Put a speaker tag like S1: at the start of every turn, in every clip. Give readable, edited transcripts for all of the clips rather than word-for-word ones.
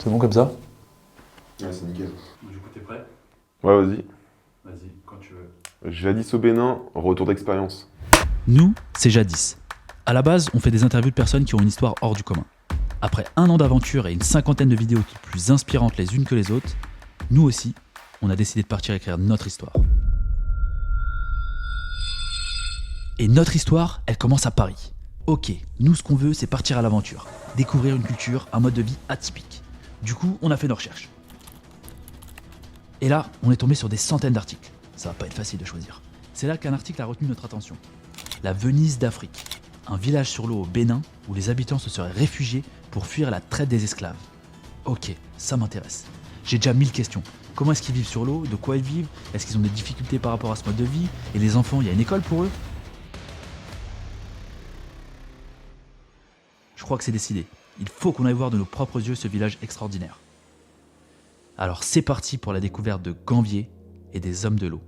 S1: C'est bon comme ça?
S2: Ouais, c'est nickel.
S3: Du coup, t'es prêt?
S2: Ouais, vas-y.
S3: Vas-y, quand tu veux.
S2: Jadis au Bénin, retour d'expérience.
S4: Nous, c'est Jadis. À la base, on fait des interviews de personnes qui ont une histoire hors du commun. Après 1 an d'aventure et une 50aine de vidéos toutes plus inspirantes les unes que les autres, nous aussi, on a décidé de partir écrire notre histoire. Et notre histoire, elle commence à Paris. Ok, nous ce qu'on veut, c'est partir à l'aventure, découvrir une culture, un mode de vie atypique. Du coup, on a fait nos recherches. Et là, on est tombé sur des centaines d'articles. Ça va pas être facile de choisir. C'est là qu'un article a retenu notre attention. La Venise d'Afrique, un village sur l'eau au Bénin où les habitants se seraient réfugiés pour fuir la traite des esclaves. Ok, ça m'intéresse. J'ai déjà 1000 questions. Comment est-ce qu'ils vivent sur l'eau? De quoi ils vivent? Est-ce qu'ils ont des difficultés par rapport à ce mode de vie? Et les enfants, il y a une école pour eux? Je crois que c'est décidé. Il faut qu'on aille voir de nos propres yeux ce village extraordinaire. Alors c'est parti pour la découverte de Ganvier et des hommes de l'eau.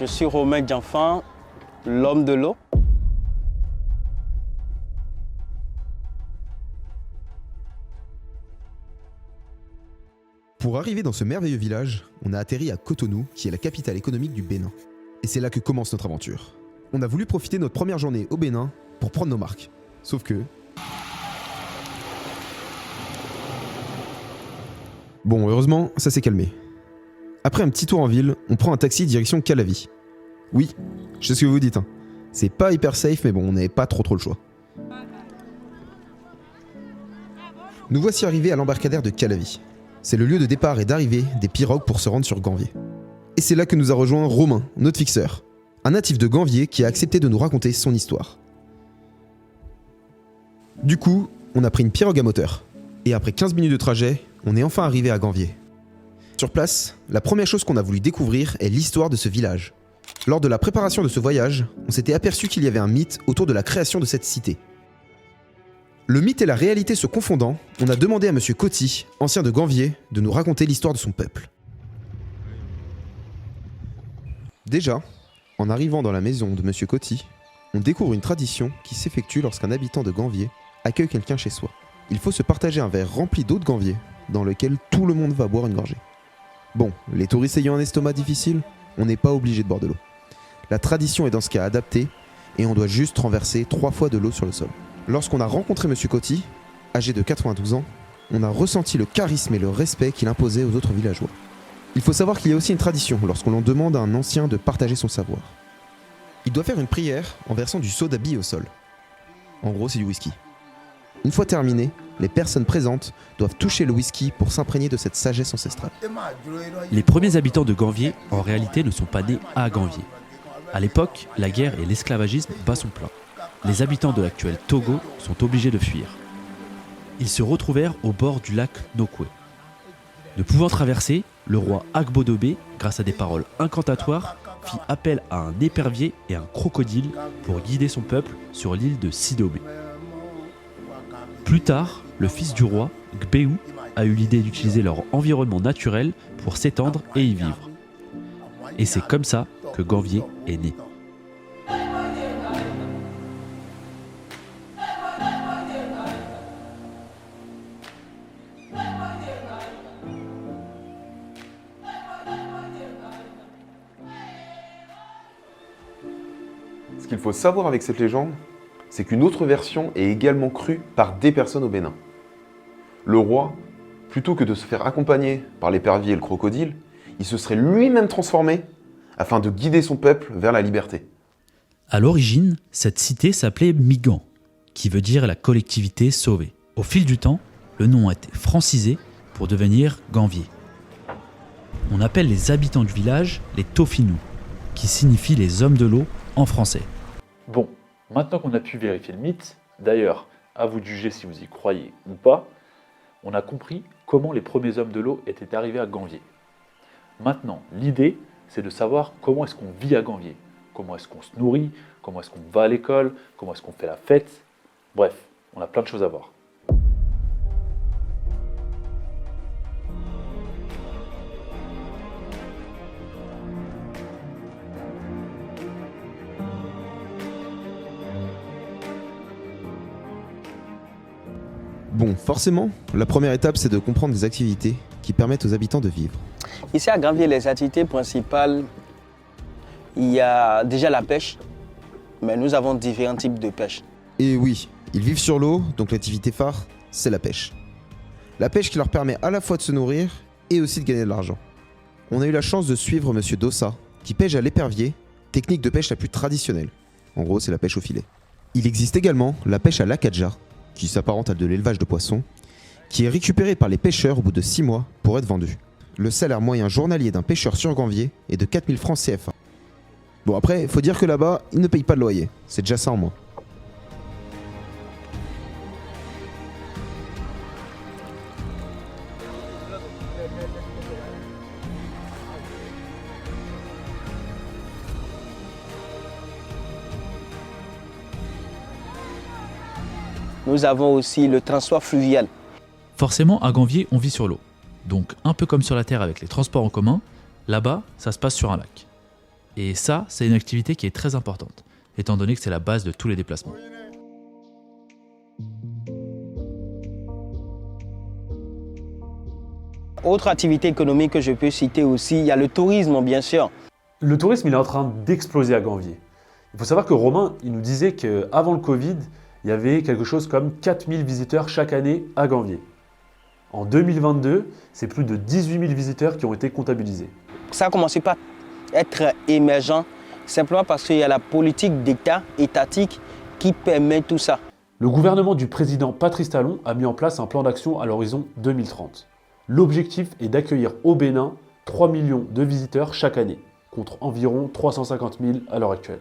S5: Je suis Romain Dianfan, l'homme de l'eau.
S6: Pour arriver dans ce merveilleux village, on a atterri à Cotonou, qui est la capitale économique du Bénin. Et c'est là que commence notre aventure. On a voulu profiter de notre première journée au Bénin pour prendre nos marques. Sauf que... Bon, heureusement, ça s'est calmé. Après un petit tour en ville, on prend un taxi direction Calavi. Oui, je sais ce que vous dites, hein. C'est pas hyper safe, mais bon, on n'avait pas trop le choix. Nous voici arrivés à l'embarcadère de Calavi. C'est le lieu de départ et d'arrivée des pirogues pour se rendre sur Ganvier. Et c'est là que nous a rejoint Romain, notre fixeur, un natif de Ganvier qui a accepté de nous raconter son histoire. Du coup, on a pris une pirogue à moteur. Et après 15 minutes de trajet, on est enfin arrivé à Ganvier. Sur place, la première chose qu'on a voulu découvrir est l'histoire de ce village. Lors de la préparation de ce voyage, on s'était aperçu qu'il y avait un mythe autour de la création de cette cité. Le mythe et la réalité se confondant, on a demandé à Monsieur Coty, ancien de Ganvier, de nous raconter l'histoire de son peuple. Déjà, en arrivant dans la maison de Monsieur Coty, on découvre une tradition qui s'effectue lorsqu'un habitant de Ganvier accueille quelqu'un chez soi. Il faut se partager un verre rempli d'eau de Ganvier, dans lequel tout le monde va boire une gorgée. Bon, les touristes ayant un estomac difficile, on n'est pas obligé de boire de l'eau. La tradition est dans ce cas adaptée, et on doit juste renverser 3 fois de l'eau sur le sol. Lorsqu'on a rencontré Monsieur Coty, âgé de 92 ans, on a ressenti le charisme et le respect qu'il imposait aux autres villageois. Il faut savoir qu'il y a aussi une tradition lorsqu'on l'on demande à un ancien de partager son savoir. Il doit faire une prière en versant du soda billes au sol. En gros, c'est du whisky. Une fois terminé, les personnes présentes doivent toucher le whisky pour s'imprégner de cette sagesse ancestrale.
S4: Les premiers habitants de Ganvier, en réalité, ne sont pas nés à Ganvier. À l'époque, la guerre et l'esclavagisme battent son plein. Les habitants de l'actuel Togo sont obligés de fuir. Ils se retrouvèrent au bord du lac Nokwe. Ne pouvant traverser, le roi Agbodobé, grâce à des paroles incantatoires, fit appel à un épervier et un crocodile pour guider son peuple sur l'île de Sidobé. Plus tard, le fils du roi, Gbéou, a eu l'idée d'utiliser leur environnement naturel pour s'étendre et y vivre. Et c'est comme ça que Ganvier est né.
S2: Ce qu'il faut savoir avec cette légende, c'est qu'une autre version est également crue par des personnes au Bénin. Le roi, plutôt que de se faire accompagner par l'épervier et le crocodile, il se serait lui-même transformé afin de guider son peuple vers la liberté.
S4: À l'origine, cette cité s'appelait Migan, qui veut dire la collectivité sauvée. Au fil du temps, le nom a été francisé pour devenir Ganvier. On appelle les habitants du village les Tofinous, qui signifie les hommes de l'eau en français.
S3: Bon, maintenant qu'on a pu vérifier le mythe, d'ailleurs, à vous de juger si vous y croyez ou pas, on a compris comment les premiers hommes de l'eau étaient arrivés à Ganvier. Maintenant, l'idée, c'est de savoir comment est-ce qu'on vit à Ganvier, comment est-ce qu'on se nourrit, comment est-ce qu'on va à l'école, comment est-ce qu'on fait la fête. Bref, on a plein de choses à voir.
S6: Bon, forcément, la première étape, c'est de comprendre les activités qui permettent aux habitants de vivre.
S5: Ici à Ganvier, les activités principales, il y a déjà la pêche, mais nous avons différents types de pêche.
S6: Et oui, ils vivent sur l'eau, donc l'activité phare, c'est la pêche. La pêche qui leur permet à la fois de se nourrir et aussi de gagner de l'argent. On a eu la chance de suivre Monsieur Dossa, qui pêche à l'épervier, technique de pêche la plus traditionnelle. En gros, c'est la pêche au filet. Il existe également la pêche à l'acadja, qui s'apparente à de l'élevage de poissons, qui est récupérée par les pêcheurs au bout de 6 mois pour être vendue. Le salaire moyen journalier d'un pêcheur sur Ganvier est de 4000 francs CFA. Bon après, faut dire que là-bas, ils ne payent pas de loyer, c'est déjà ça en moins.
S5: Nous avons aussi le transport fluvial.
S4: Forcément, à Ganvier, on vit sur l'eau. Donc, un peu comme sur la Terre avec les transports en commun, là-bas, ça se passe sur un lac. Et ça, c'est une activité qui est très importante, étant donné que c'est la base de tous les déplacements.
S5: Autre activité économique que je peux citer aussi, il y a le tourisme, bien sûr.
S3: Le tourisme, il est en train d'exploser à Ganvier. Il faut savoir que Romain, il nous disait qu'avant le Covid, il y avait quelque chose comme 4000 visiteurs chaque année à Ganvier. En 2022, c'est plus de 18 000 visiteurs qui ont été comptabilisés.
S5: Ça a commencé par être émergent, simplement parce qu'il y a la politique d'État étatique qui permet tout ça.
S3: Le gouvernement du président Patrice Talon a mis en place un plan d'action à l'horizon 2030. L'objectif est d'accueillir au Bénin 3 millions de visiteurs chaque année, contre environ 350 000 à l'heure actuelle.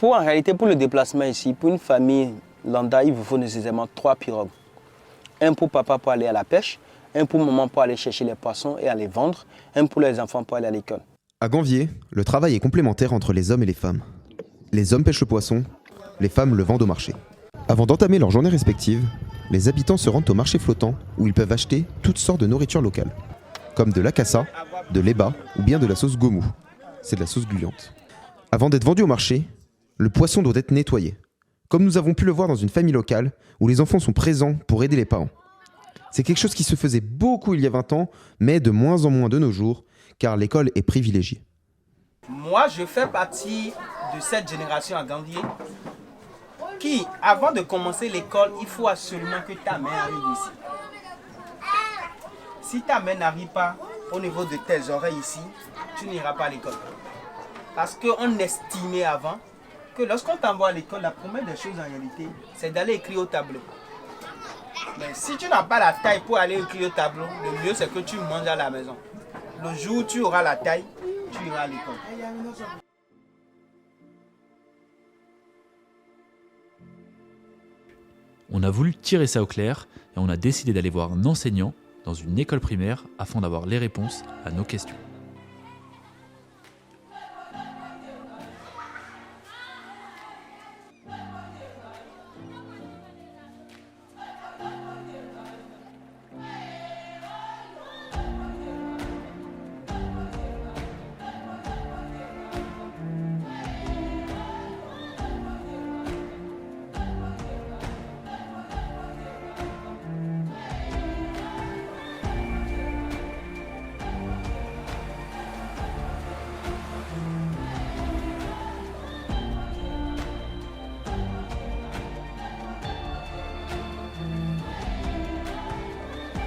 S5: En réalité, pour le déplacement ici, pour une famille lambda, il vous faut nécessairement 3 pirogues. Un pour papa pour aller à la pêche, un pour maman pour aller chercher les poissons et aller vendre, un pour les enfants pour aller à l'école.
S6: À Ganvier, le travail est complémentaire entre les hommes et les femmes. Les hommes pêchent le poisson, les femmes le vendent au marché. Avant d'entamer leur journée respective, les habitants se rendent au marché flottant où ils peuvent acheter toutes sortes de nourriture locale, comme de l'acassa, de l'eba ou bien de la sauce gomou. C'est de la sauce gluante. Avant d'être vendu au marché, le poisson doit être nettoyé, comme nous avons pu le voir dans une famille locale où les enfants sont présents pour aider les parents. C'est quelque chose qui se faisait beaucoup il y a 20 ans, mais de moins en moins de nos jours, car l'école est privilégiée.
S1: Moi, je fais partie de cette génération à Ganvier qui, avant de commencer l'école, il faut absolument que ta main arrive ici. Si ta main n'arrive pas au niveau de tes oreilles ici, tu n'iras pas à l'école. Parce qu'on estimait avant que lorsqu'on t'envoie à l'école, la première des choses en réalité, c'est d'aller écrire au tableau. Mais si tu n'as pas la taille pour aller écrire au tableau, le mieux c'est que tu manges à la maison. Le jour où tu auras la taille, tu iras à l'école.
S4: On a voulu tirer ça au clair et on a décidé d'aller voir un enseignant dans une école primaire afin d'avoir les réponses à nos questions.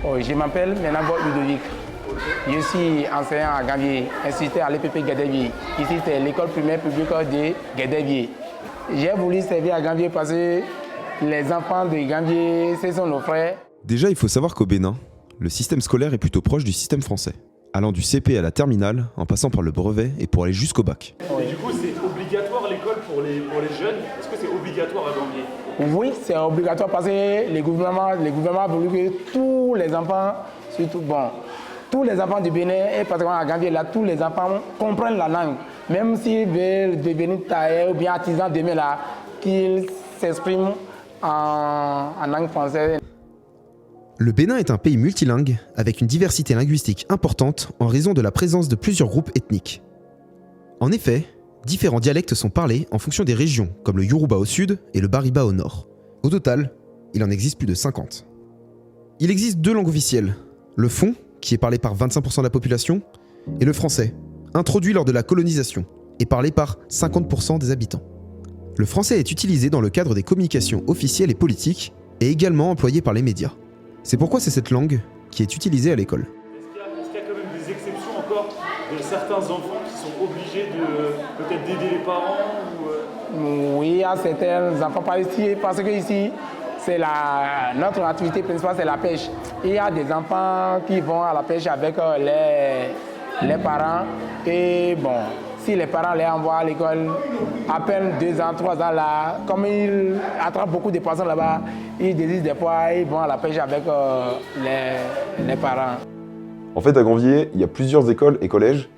S7: Oh, je m'appelle Menabo Ludovic. Je suis enseignant à Gambier, instituteur à l'EPP Guédévier. Ici, c'est l'école primaire publique de Guédévier. J'ai voulu servir à Gambier parce que les enfants de Gambier, ce sont nos frères.
S6: Déjà, il faut savoir qu'au Bénin, le système scolaire est plutôt proche du système français, allant du CP à la terminale, en passant par le brevet et pour aller jusqu'au bac.
S3: Et du coup, c'est obligatoire l'école pour les jeunes. Est-ce que c'est obligatoire à Gambier?
S7: Oui, c'est obligatoire parce que le gouvernement a voulu que tous les enfants, surtout tous les enfants du Bénin et particulièrement à Gambier, là, tous les enfants comprennent la langue. Même s'ils veulent devenir tailleur ou bien artisan demain là, qu'ils s'expriment en langue française.
S6: Le Bénin est un pays multilingue, avec une diversité linguistique importante en raison de la présence de plusieurs groupes ethniques. En effet, différents dialectes sont parlés en fonction des régions, comme le Yoruba au sud et le Bariba au nord. Au total, il en existe plus de 50. Il existe 2 langues officielles, le fon, qui est parlé par 25% de la population, et le français, introduit lors de la colonisation, et parlé par 50% des habitants. Le français est utilisé dans le cadre des communications officielles et politiques, et également employé par les médias. C'est pourquoi c'est cette langue qui est utilisée à l'école.
S3: Est-ce qu'il y a quand même des exceptions encore de certains enfants qui sont obligés de peut-être d'aider les parents
S7: Oui, il y a certains enfants par ici, parce que ici, c'est notre activité principale, c'est la pêche. Il y a des enfants qui vont à la pêche avec les parents. Et bon, si les parents les envoient à l'école, à peine 2 ans, 3 ans là, comme ils attrapent beaucoup de poissons là-bas, ils désistent des fois, ils vont à la pêche avec les parents.
S2: En fait, à Ganvier, il y a plusieurs écoles et collèges,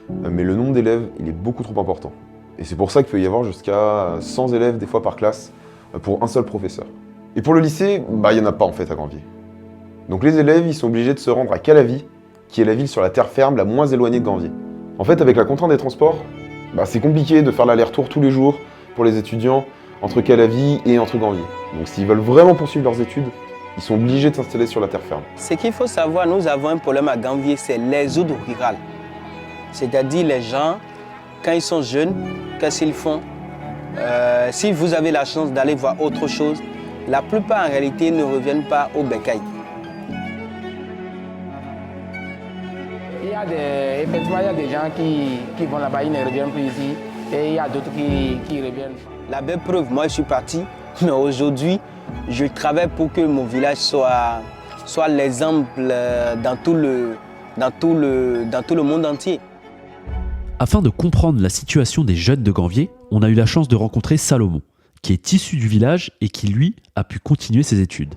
S2: mais le nombre d'élèves, il est beaucoup trop important. Et c'est pour ça qu'il peut y avoir jusqu'à 100 élèves des fois par classe pour un seul professeur. Et pour le lycée, il n'y en a pas en fait à Ganvier. Donc les élèves, ils sont obligés de se rendre à Calavi, qui est la ville sur la terre ferme la moins éloignée de Ganvier. En fait, avec la contrainte des transports, c'est compliqué de faire l'aller-retour tous les jours pour les étudiants entre Calavi et entre Ganvier. Donc s'ils veulent vraiment poursuivre leurs études, ils sont obligés de s'installer sur la terre ferme.
S5: Ce qu'il faut savoir, nous avons un problème à Ganvier, c'est l'exode rural. C'est-à-dire les gens, quand ils sont jeunes, qu'est-ce qu'ils font? Si vous avez la chance d'aller voir autre chose, la plupart en réalité ne reviennent pas au bécail.
S7: Effectivement, il y a des gens qui vont là-bas, ils ne reviennent plus ici, et il y a d'autres qui reviennent.
S5: La belle preuve, moi je suis parti, mais aujourd'hui, je travaille pour que mon village soit l'exemple dans tout le monde entier.
S4: Afin de comprendre la situation des jeunes de Ganvier, on a eu la chance de rencontrer Salomon, qui est issu du village et qui, lui, a pu continuer ses études.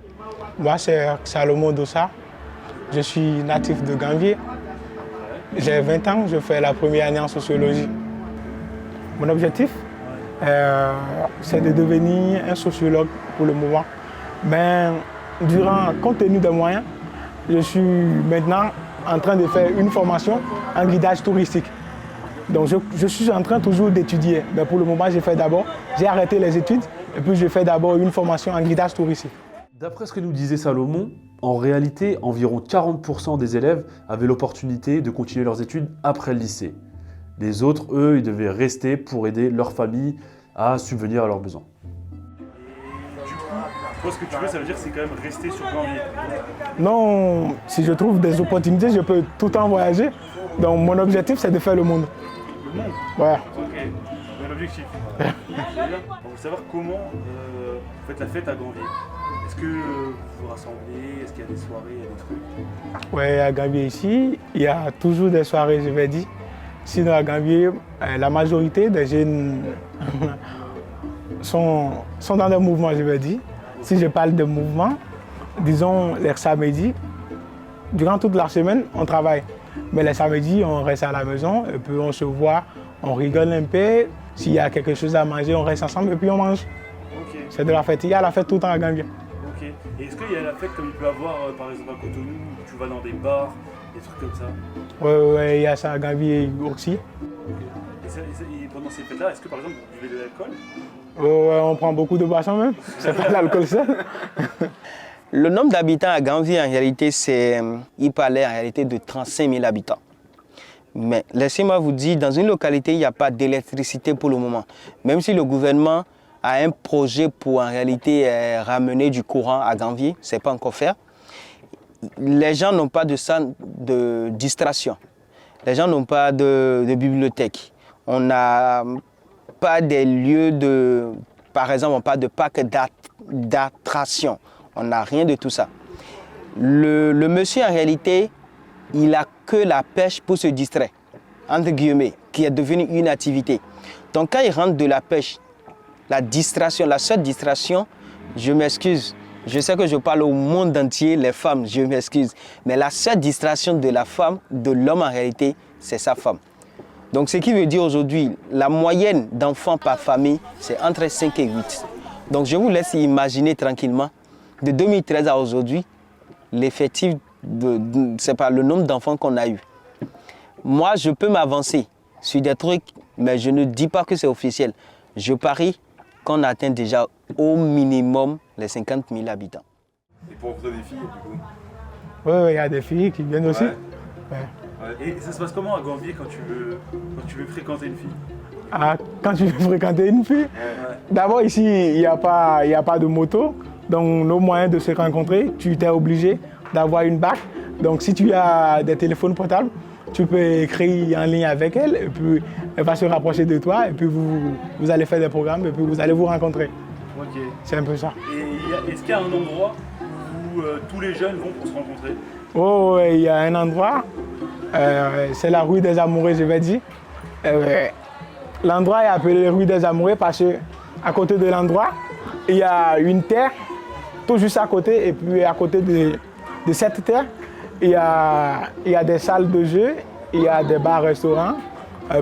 S8: Moi, c'est Salomon Dossa. Je suis natif de Ganvier. J'ai 20 ans, je fais la première année en sociologie. Mon objectif, c'est de devenir un sociologue pour le moment. Mais compte tenu des moyens, je suis maintenant en train de faire une formation en guidage touristique. Donc je suis en train toujours d'étudier. Mais pour le moment, j'ai arrêté les études et puis j'ai fait d'abord une formation en guidage touristique.
S3: D'après ce que nous disait Salomon, en réalité, environ 40% des élèves avaient l'opportunité de continuer leurs études après le lycée. Les autres, eux, ils devaient rester pour aider leur famille à subvenir à leurs besoins. Du coup, toi, ce que tu veux, ça veut dire que c'est quand même rester sur Ganvier?
S8: Non, si je trouve des opportunités, je peux tout le temps voyager. Donc mon objectif, c'est de faire le monde.
S3: Le monde?
S8: Ouais.
S3: Ok, bon objectif. On veut savoir comment vous faites la fête à Ganvier. Est-ce que vous vous rassemblez? Est-ce qu'il y a des soirées, il y a des trucs?
S8: Oui, à Ganvier ici, il y a toujours des soirées, je vais dire. Sinon à Ganvier, la majorité des jeunes sont dans des mouvements, je vais dire. Si je parle de mouvements, disons les samedis, durant toute la semaine, on travaille. Mais les samedis, on reste à la maison et puis on se voit, on rigole un peu. S'il y a quelque chose à manger, on reste ensemble et puis on mange.
S3: Okay.
S8: C'est de la fête. Il y a la fête tout le temps à Ganvier.
S3: Ok. Et est-ce qu'il y a la fête comme il peut y avoir par exemple à Cotonou, où tu vas dans des bars, des trucs comme ça?
S8: Oui, il y a ça à Ganvier aussi.
S3: Okay. Et pendant ces fêtes-là, est-ce que par exemple vous buvez de l'alcool?
S8: Oui, on prend beaucoup de boissons même. C'est pas de l'alcool seul.
S5: Le nombre d'habitants à Ganvier, en réalité, il parlait en réalité de 35 000 habitants. Mais laissez-moi vous dire, dans une localité, il n'y a pas d'électricité pour le moment. Même si le gouvernement a un projet pour en réalité ramener du courant à Ganvier, ce n'est pas encore fait. les gens n'ont pas de centre de distraction. Les gens n'ont pas de bibliothèque. On n'a pas des lieux de... Par exemple, on parle de parc d'attraction. On n'a rien de tout ça. Le monsieur, en réalité, il n'a que la pêche pour se distraire, entre guillemets, qui est devenue une activité. Donc, quand il rentre de la pêche, la distraction, la seule distraction, je m'excuse, je sais que je parle au monde entier, les femmes, je m'excuse, mais la seule distraction de la femme, de l'homme en réalité, c'est sa femme. Donc, ce qui veut dire aujourd'hui, la moyenne d'enfants par famille, c'est entre 5 et 8. Donc, je vous laisse imaginer tranquillement, de 2013 à aujourd'hui, l'effectif, c'est pas le nombre d'enfants qu'on a eu. Moi, je peux m'avancer sur des trucs, mais je ne dis pas que c'est officiel. Je parie qu'on atteint déjà au minimum les 50 000 habitants.
S2: Et pour rencontrer des filles, du coup?
S8: Oui, il y a des filles qui viennent aussi.
S2: Ouais.
S8: Ouais.
S3: Et ça se passe comment à Gambier quand tu veux fréquenter une fille?
S8: Ah, quand tu veux fréquenter une fille, d'abord ici, il n'y a pas de moto. Donc, nos moyens de se rencontrer, tu t'es obligé d'avoir une bac. Donc, si tu as des téléphones portables, tu peux écrire en ligne avec elle et puis elle va se rapprocher de toi et puis vous allez faire des programmes et puis vous allez vous rencontrer.
S3: Ok.
S8: C'est un peu ça.
S3: Et est-ce qu'il y a un endroit où tous les jeunes vont pour se rencontrer?
S8: Oh, il y a un endroit, c'est la rue des Amoureux, je vais dire. L'endroit est appelé rue des Amoureux parce qu'à côté de l'endroit, il y a une terre, tout juste à côté, et puis à côté de cette terre, il y a des salles de jeu, il y a des bars-restaurants,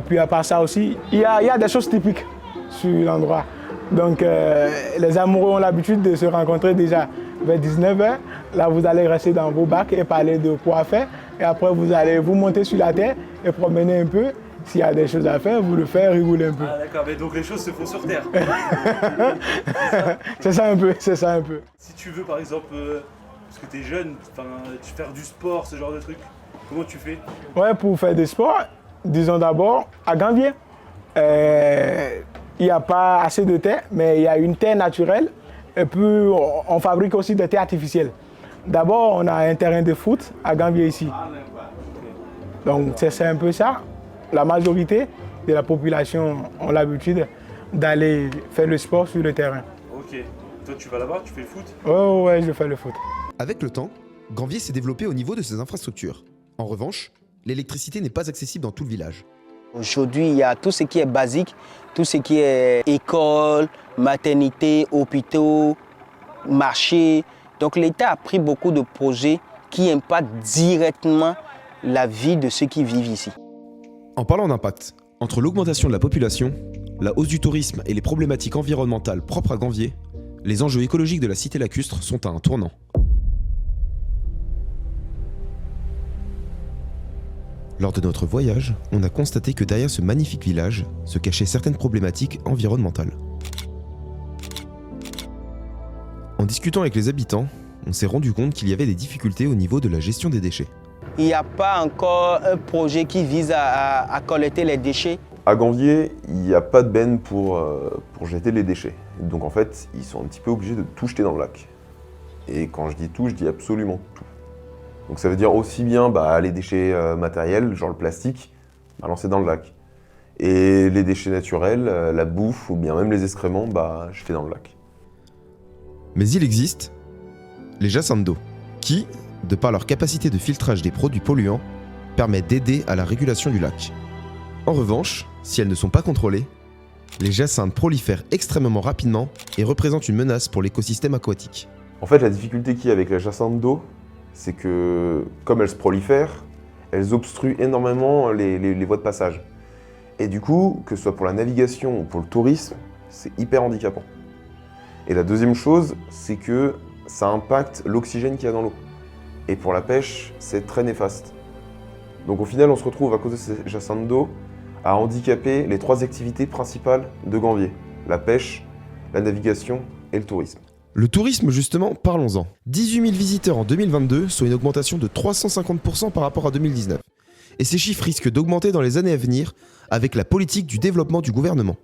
S8: puis à part ça aussi, il y a des choses typiques sur l'endroit. Donc les amoureux ont l'habitude de se rencontrer déjà vers 19h. Là, vous allez rester dans vos bacs et parler de quoi faire. Et après, vous allez vous monter sur la terre et promener un peu. S'il y a des choses à faire, vous le faites, rigoler un peu.
S3: Ah d'accord, mais donc les choses se font sur Terre.
S8: C'est ça un peu, c'est ça un peu.
S3: Si tu veux par exemple, parce que tu es jeune, tu faire du sport, ce genre de truc, comment tu fais?
S8: Ouais, pour faire du sport, disons d'abord à Gambier. Il n'y a pas assez de terre, mais il y a une terre naturelle. Et puis, on fabrique aussi des terres artificielles. D'abord, on a un terrain de foot à Gambier ici. Donc, c'est un peu ça. La majorité de la population ont l'habitude d'aller faire le sport sur le terrain.
S3: Ok. Toi, tu vas là-bas, tu fais le foot?
S8: Oh, ouais, je fais le foot.
S6: Avec le temps, Gambier s'est développé au niveau de ses infrastructures. En revanche, l'électricité n'est pas accessible dans tout le village.
S5: Aujourd'hui, il y a tout ce qui est basique, tout ce qui est école, maternité, hôpitaux, marché. Donc l'État a pris beaucoup de projets qui impactent directement la vie de ceux qui vivent ici.
S6: En parlant d'impact, entre l'augmentation de la population, la hausse du tourisme et les problématiques environnementales propres à Gambier, les enjeux écologiques de la cité lacustre sont à un tournant. Lors de notre voyage, on a constaté que derrière ce magnifique village se cachaient certaines problématiques environnementales. En discutant avec les habitants, on s'est rendu compte qu'il y avait des difficultés au niveau de la gestion des déchets.
S5: Il n'y a pas encore un projet qui vise à collecter les déchets.
S2: À Gambier, il n'y a pas de benne pour jeter les déchets. Donc en fait, ils sont un petit peu obligés de tout jeter dans le lac. Et quand je dis tout, je dis absolument tout. Donc ça veut dire aussi bien les déchets matériels, genre le plastique, balancer dans le lac. Et les déchets naturels, la bouffe ou bien même les excréments, jeter dans le lac.
S6: Mais il existe les jassins d'eau, qui, de par leur capacité de filtrage des produits polluants, permettent d'aider à la régulation du lac. En revanche, si elles ne sont pas contrôlées, les jacinthes prolifèrent extrêmement rapidement et représentent une menace pour l'écosystème aquatique.
S2: En fait, la difficulté qu'il y a avec les jacinthes d'eau, c'est que, comme elles se prolifèrent, elles obstruent énormément les voies de passage. Et du coup, que ce soit pour la navigation ou pour le tourisme, c'est hyper handicapant. Et la deuxième chose, c'est que ça impacte l'oxygène qu'il y a dans l'eau. Et pour la pêche, c'est très néfaste. Donc au final, on se retrouve à cause de ces jacinthes d'eau à handicaper les 3 activités principales de Gambier. La pêche, la navigation et le tourisme.
S6: Le tourisme, justement, parlons-en. 18 000 visiteurs en 2022, soit une augmentation de 350% par rapport à 2019. Et ces chiffres risquent d'augmenter dans les années à venir avec la politique du développement du gouvernement.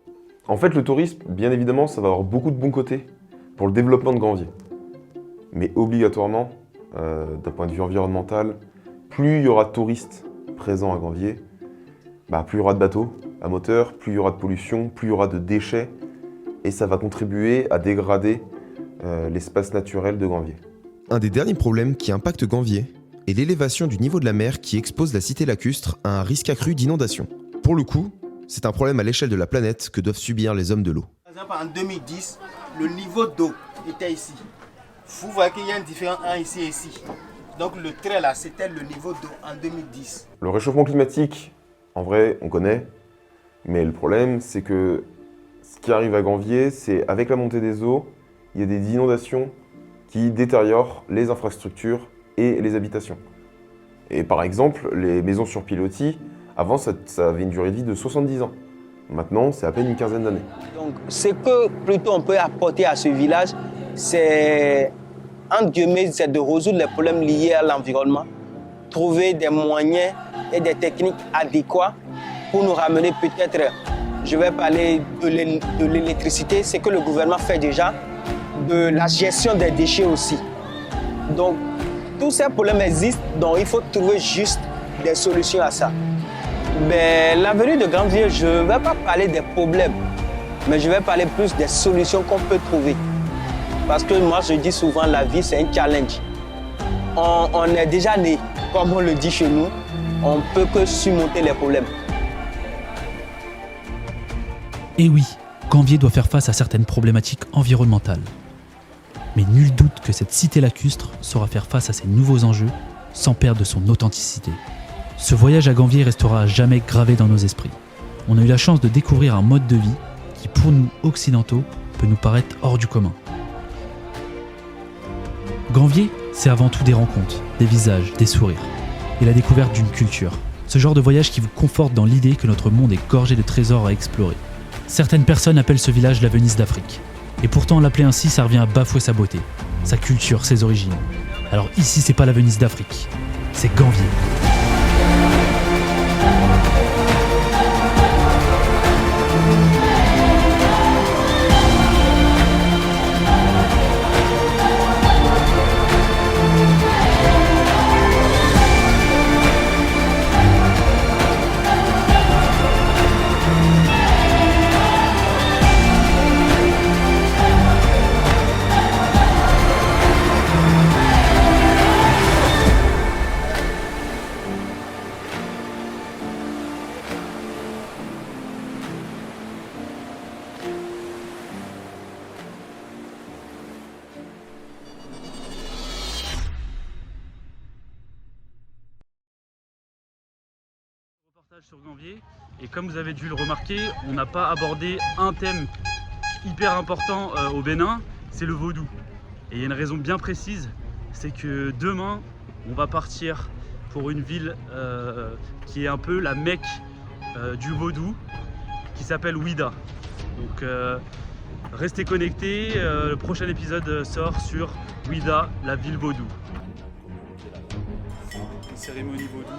S2: En fait, le tourisme, bien évidemment, ça va avoir beaucoup de bons côtés pour le développement de Gambier. Mais obligatoirement, d'un point de vue environnemental. Plus il y aura de touristes présents à Ganvié, plus il y aura de bateaux à moteur, plus il y aura de pollution, plus il y aura de déchets, et ça va contribuer à dégrader l'espace naturel de Ganvié.
S6: Un des derniers problèmes qui impacte Ganvié est l'élévation du niveau de la mer qui expose la cité lacustre à un risque accru d'inondation. Pour le coup, c'est un problème à l'échelle de la planète que doivent subir les hommes de l'eau.
S1: Par exemple, en 2010, le niveau d'eau était ici. Vous voyez qu'il y a un différent ici et ici. Donc le trait là, c'était le niveau d'eau en 2010.
S2: Le réchauffement climatique, en vrai, on connaît, mais le problème, c'est que ce qui arrive à Ganvié, c'est avec la montée des eaux, il y a des inondations qui détériorent les infrastructures et les habitations. Et par exemple, les maisons sur pilotis, avant, ça avait une durée de vie de 70 ans. Maintenant, c'est à peine une quinzaine d'années.
S5: Donc, ce que plutôt on peut apporter à ce village, c'est, entre guillemets, c'est de résoudre les problèmes liés à l'environnement, trouver des moyens et des techniques adéquats pour nous ramener peut-être, je vais parler de l'électricité, c'est que le gouvernement fait déjà, de la gestion des déchets aussi. Donc, tous ces problèmes existent, donc il faut trouver juste des solutions à ça. Mais l'avenir de Ganvié, je ne vais pas parler des problèmes, mais je vais parler plus des solutions qu'on peut trouver. Parce que moi, je dis souvent, la vie, c'est un challenge. On est déjà né, comme on le dit chez nous, on ne peut que surmonter les problèmes.
S4: Et oui, Ganvié doit faire face à certaines problématiques environnementales. Mais nul doute que cette cité lacustre saura faire face à ces nouveaux enjeux sans perdre de son authenticité. Ce voyage à Ganvié restera à jamais gravé dans nos esprits. On a eu la chance de découvrir un mode de vie qui, pour nous occidentaux, peut nous paraître hors du commun. Ganvié, c'est avant tout des rencontres, des visages, des sourires et la découverte d'une culture. Ce genre de voyage qui vous conforte dans l'idée que notre monde est gorgé de trésors à explorer. Certaines personnes appellent ce village la Venise d'Afrique. Et pourtant, l'appeler ainsi, ça revient à bafouer sa beauté, sa culture, ses origines. Alors ici, c'est pas la Venise d'Afrique, c'est Ganvié.
S9: Sur Ganvié, et comme vous avez dû le remarquer, on n'a pas abordé un thème hyper important au Bénin, c'est le vaudou. Et il y a une raison bien précise, c'est que demain on va partir pour une ville qui est un peu la Mecque du vaudou, qui s'appelle Ouida. Donc restez connectés, le prochain épisode sort sur Ouida, la ville vaudou. Cérémonie vaudou.